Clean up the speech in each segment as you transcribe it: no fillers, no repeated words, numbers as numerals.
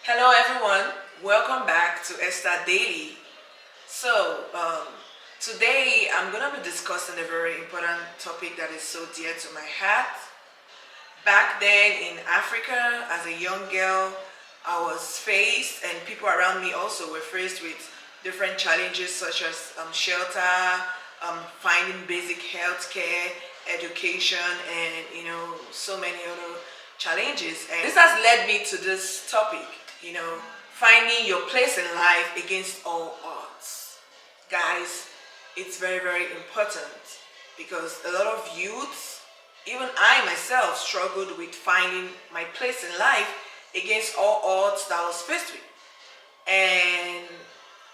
Hello everyone, welcome back to Esther Daily. Today I'm gonna be discussing a very important topic that is so dear to my heart. Back then in Africa, as a young girl, I was faced, and people around me also were faced with different challenges such as shelter, finding basic health care, education, and so many other challenges. And this has led me to this topic, finding your place in life against all odds. Guys, it's very, very important because a lot of youths, even I myself, struggled with finding my place in life against all odds that I was faced with. And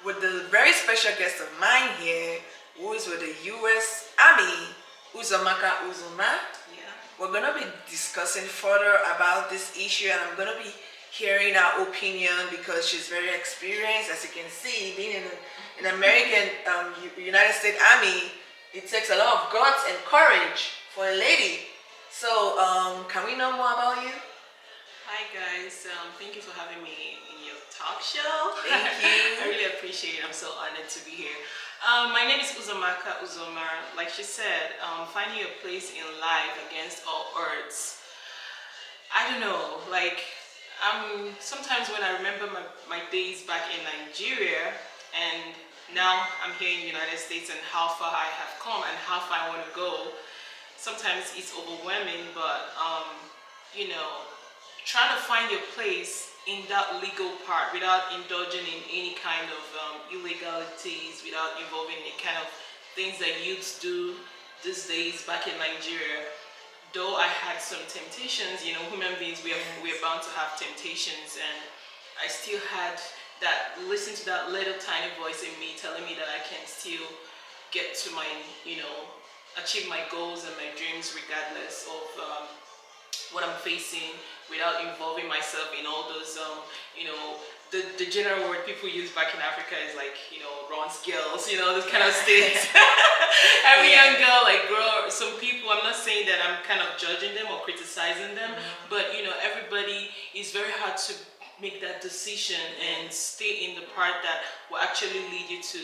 with the very special guest of mine here, who is with the U.S. Army, Uzomaka Uzoma, Yeah. we're going to be discussing further about this issue, and I'm going to be hearing her opinion because she's very experienced. As you can see, being in an American United States Army, it takes a lot of guts and courage for a lady. So, can we know more about you? Hi guys, thank you for having me in your talk show. Thank you. I really appreciate it. I'm so honored to be here. My name is Uzomaka Uzoma. Like she said, finding your place in life against all odds. I don't know, sometimes when I remember my days back in Nigeria and now I'm here in the United States and how far I have come and how far I want to go, sometimes it's overwhelming, but you know, trying to find your place in that legal part without indulging in any kind of illegalities, without involving the kind of things that youths do these days back in Nigeria. Though I had some temptations, human beings, we're bound to have temptations, and I still had that, listen to that little tiny voice in me telling me that I can still get to my, achieve my goals and my dreams regardless of what I'm facing, without involving myself in all those, the general word people use back in Africa is like, Ron's girls, those kind of states. Every young girl, like girl, some people, I'm not saying that I'm kind of judging them or criticizing them, but everybody is very hard to make that decision and stay in the part that will actually lead you to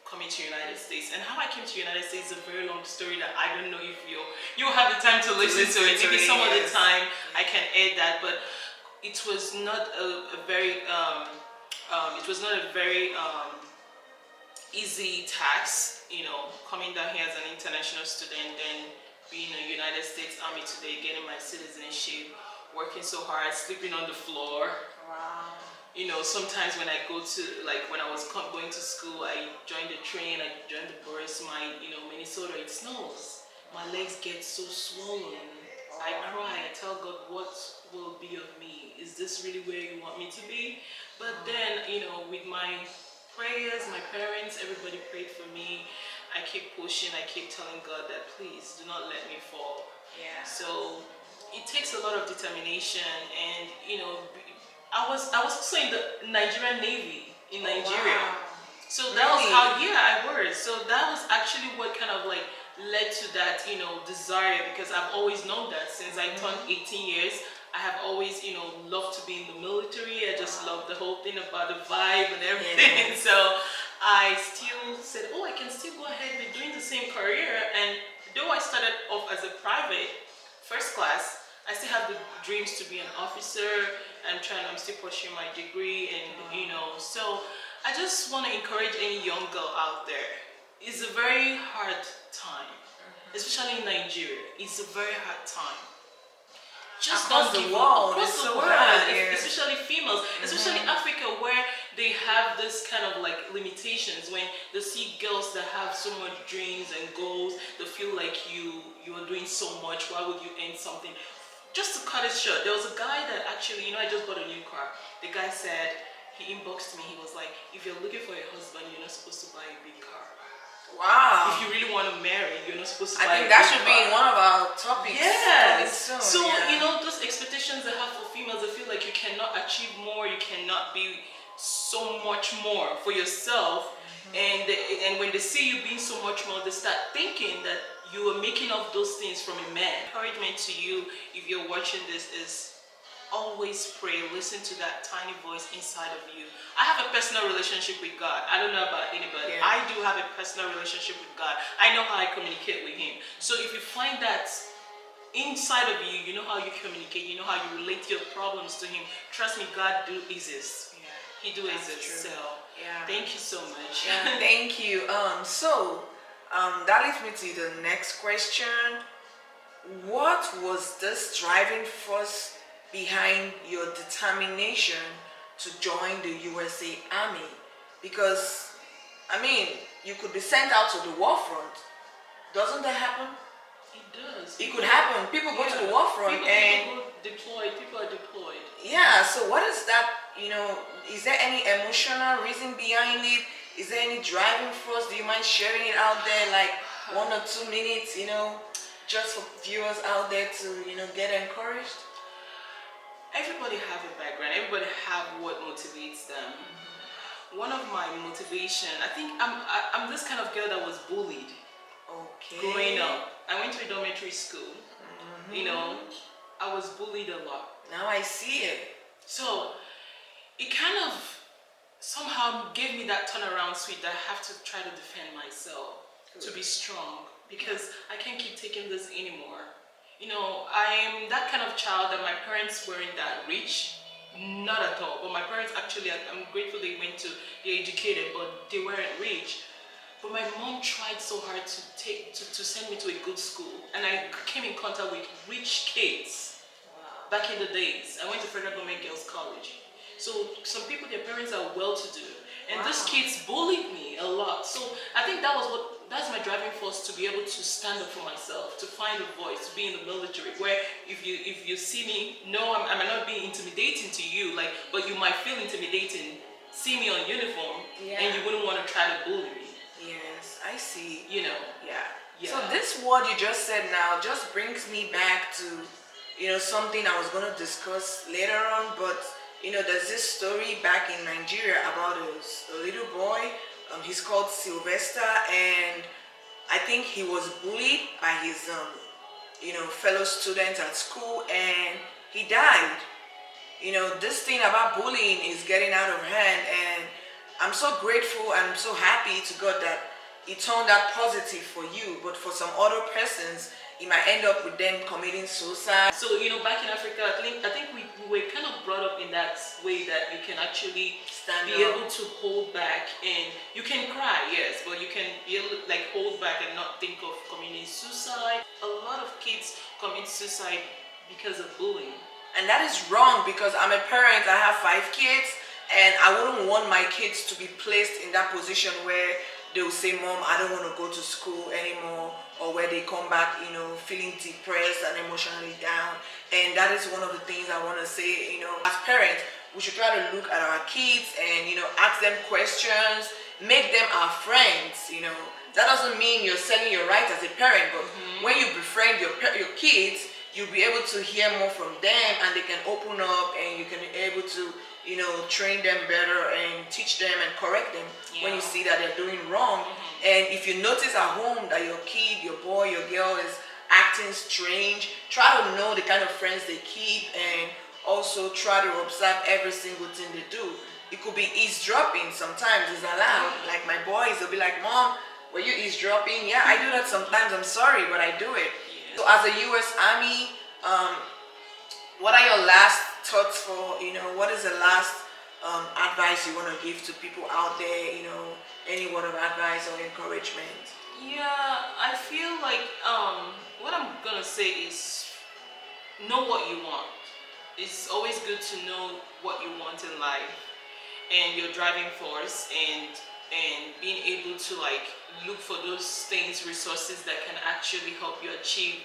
coming to United States. And how I came to United States is a very long story that I don't know if you'll have the time to listen to it. Maybe some of the time I can add that, but it was not a very easy task, coming down here as an international student, then being a United States Army today, getting my citizenship, working so hard, sleeping on the floor. Wow. Sometimes when I go to, like when I was going to school, I joined the train, I joined the bus, Minnesota, it snows. My legs get so swollen. I cry, I tell God, what will be of me? Is this really where you want me to be? But then, with my prayers, my parents, everybody prayed for me. I keep pushing, I keep telling God that please do not let me fall. Yeah. So it takes a lot of determination, and I was also in the Nigerian Navy in Nigeria. Wow. So that was Really? how, yeah, I was. So that was actually what kind of like led to that, desire, because I've always known that since I turned 18 years. I have always, loved to be in the military. I just love the whole thing about the vibe and everything. Yes. So I still said, oh, I can still go ahead with doing the same career. And though I started off as a private, first class, I still have the dreams to be an officer. I'm still pursuing my degree, and so I just want to encourage any young girl out there. It's a very hard time, especially in Nigeria. It's a very hard time. Just Across don't the give world, up. Across it's the so world, hard here. especially females, especially Africa, where they have this kind of like limitations. When they see girls that have so much dreams and goals, they feel like you are doing so much. Why would you end something? Just to cut it short, there was a guy that actually, I just bought a new car. The guy said, he inboxed me. He was like, if you're looking for a husband, you're not supposed to buy a big car. Wow. If you really want to marry, you're not supposed to I buy think a that big should car. be one of our topics. Yes. Soon, So, yeah. those expectations they have for females, they feel like you cannot achieve more, you cannot be so much more for yourself. And when they see you being so much more, they start thinking that you are making up those things from a man. Encouragement to you, if you're watching this, is always pray, listen to that tiny voice inside of you. I have a personal relationship with God. I don't know about anybody. Yeah. I do have a personal relationship with God. I know how I communicate with Him. So if you find that inside of you, you know how you communicate, you know how you relate your problems to Him. Trust me, God do exist. Yeah. He do That's exist. true. So Yeah. thank you so much. Yeah, thank you. That leads me to the next question. What was this driving force behind your determination to join the USA Army? Because, I mean, you could be sent out to the war front. Doesn't that happen? It does. It could happen. People go to the war front people deployed. People are deployed. yeah, so what is that, is there any emotional reason behind it? Is there any driving force? Do you mind sharing it out there, like 1 or 2 minutes, just for viewers out there to, get encouraged? Everybody have a background. Everybody have what motivates them. One of my motivation, I think I'm this kind of girl that was bullied Okay. growing up. I went to a dormitory school. I was bullied a lot. Now I see it. So it kind of somehow gave me that turnaround switch that I have to try to defend myself, to be strong, because I can't keep taking this anymore. I'm that kind of child that my parents weren't that rich, not at all. But my parents actually, I'm grateful they they educated, but they weren't rich. But my mom tried so hard to send me to a good school, and I came in contact with rich kids. Wow. Back in the days, I went to Federal Government Girls College. So some people, their parents are well-to-do, and these kids bullied me a lot. So I think that's my driving force, to be able to stand up for myself, to find a voice, to be in the military. Where if you see me, no, I might not be intimidating to you, but you might feel intimidating. See me on uniform, and you wouldn't want to try to bully me. Yes, I see. Yeah. So this word you just said now just brings me back to, something I was going to discuss later on, but, there's this story back in Nigeria about a little boy. He's called Sylvester, and I think he was bullied by his, fellow students at school, and he died. This thing about bullying is getting out of hand, and I'm so grateful and I'm so happy to God that it turned out positive for you, but for some other persons, it might end up with them committing suicide. So back in Africa, I think we were kind of brought up in that way that you can actually be able to hold back, and you can cry, yes, but you can be able to hold back and not think of committing suicide. A lot of kids commit suicide because of bullying. And that is wrong, because I'm a parent, I have 5 kids, and I wouldn't want my kids to be placed in that position where they will say, Mom, I don't want to go to school anymore, or where they come back, feeling depressed and emotionally down. And that is one of the things I want to say, as parents, we should try to look at our kids and, ask them questions, make them our friends, That doesn't mean you're selling your rights as a parent, but when you befriend your kids, you'll be able to hear more from them, and they can open up, and you can be able to, train them better and teach them and correct them when you see that they're doing wrong. And if you notice at home that your kid, your boy, your girl is acting strange, try to know the kind of friends they keep, and also try to observe every single thing they do. It could be eavesdropping. Sometimes it's allowed. Like my boys, they'll be like, Mom, were you eavesdropping? Yeah, I do that sometimes. I'm sorry, but I do it. So as a U.S. Army, what are your last thoughts for, what is the last advice you want to give to people out there, any word of advice or encouragement? Yeah, I feel like what I'm gonna say is know what you want. It's always good to know what you want in life and your driving force, and being able to look for those things, resources that can actually help you achieve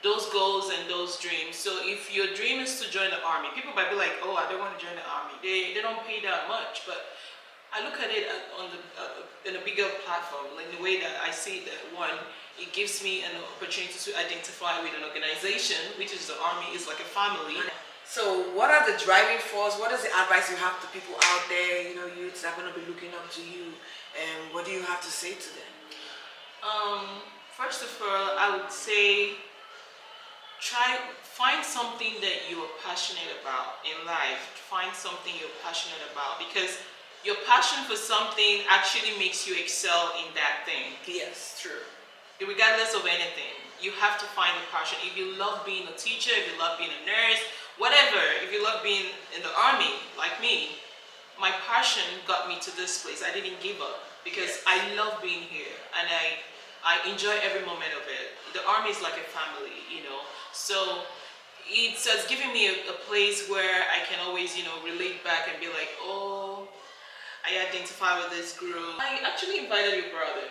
those goals and those dreams. So if your dream is to join the army, people might be like, oh, I don't want to join the army. They don't pay that much, but I look at it in a bigger platform, like the way that I see that, one, it gives me an opportunity to identify with an organization, which is the army, is like a family. So what are the driving force? What is the advice you have to people out there, youths are going to be looking up to you, and what do you have to say to them? First of all, I would say find something that you are passionate about in life. Find something you're passionate about, because your passion for something actually makes you excel in that thing. Yes, true. Regardless of anything, you have to find a passion. If you love being a teacher, if you love being a nurse, whatever, if you love being in the army like me, my passion got me to this place. I didn't give up because I love being here, and I enjoy every moment of it. The army is like a family, so it's given me a place where I can always relate back and be like, oh, I identify with this group. I actually invited your brother.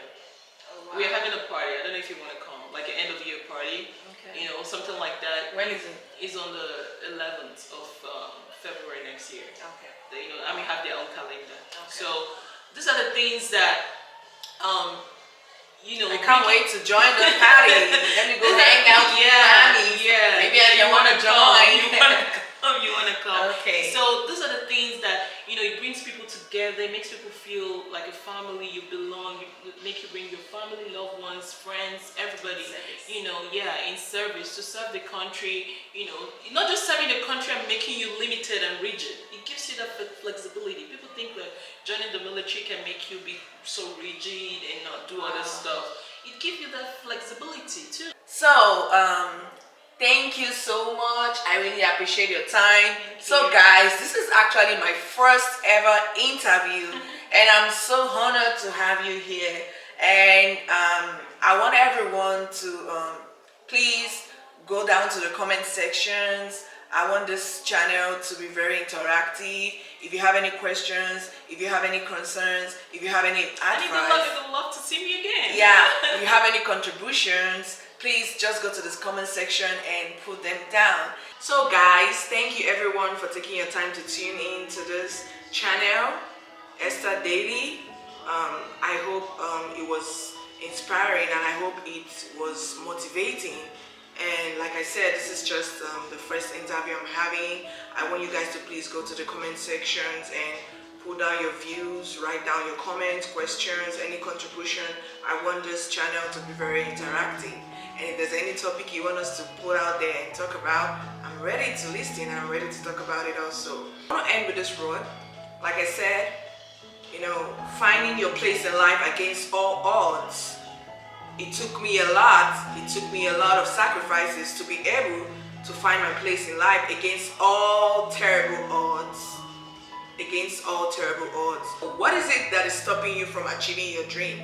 Oh, wow. We are having a party. I don't know if you want to come, like an end of year party. Okay. Something like that. When is it? It's on the 11th of February next year. Okay. They, have their own calendar. Okay. So these are the things that, I can't wait to join the party. Let me go hang out with Miami. Yeah. Maybe I want to join. You want to come. Okay. So these are the things that, it brings people together. It makes people feel like a family. You belong. Make you bring your family, loved ones, friends, everybody. In service to serve the country. Not just serving the country and making you limited and rigid. It gives you that flexibility. People think that joining the military can make you be so rigid and not do other stuff. It gives you that flexibility too. So, thank you so much. I really appreciate your time. So guys, this is actually my first ever interview and I'm so honored to have you here. And I want everyone to please go down to the comment sections. I want this channel to be very interactive. If you have any questions, if you have any concerns, if you have any advice, I would love to see me again. Yeah, if you have any contributions, please just go to this comment section and put them down. So guys, thank you everyone for taking your time to tune in to this channel, Esther Daily. I hope it was inspiring and I hope it was motivating. And like I said, this is just the first interview I'm having. I want you guys to please go to the comment sections and put down your views, write down your comments, questions, any contribution. I want this channel to be very interactive. And if there's any topic you want us to put out there and talk about, I'm ready to listen and I'm ready to talk about it also. I want to end with this road. Like I said, finding your place in life against all odds. It took me a lot. It took me a lot of sacrifices to be able to find my place in life against all terrible odds. Against all terrible odds. What is it that is stopping you from achieving your dream?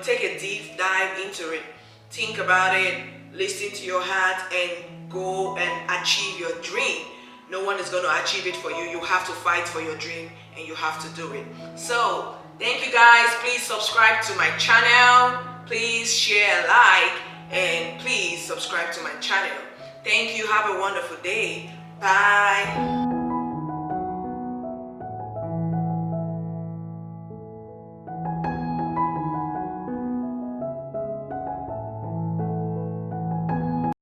Take a deep dive into it. Think about it. Listen to your heart and go and achieve your dream. No one is going to achieve it for you. You have to fight for your dream and you have to do it. So, thank you guys. Please subscribe to my channel. Please share, like, and please subscribe to my channel. Thank you. Have a wonderful day. Bye.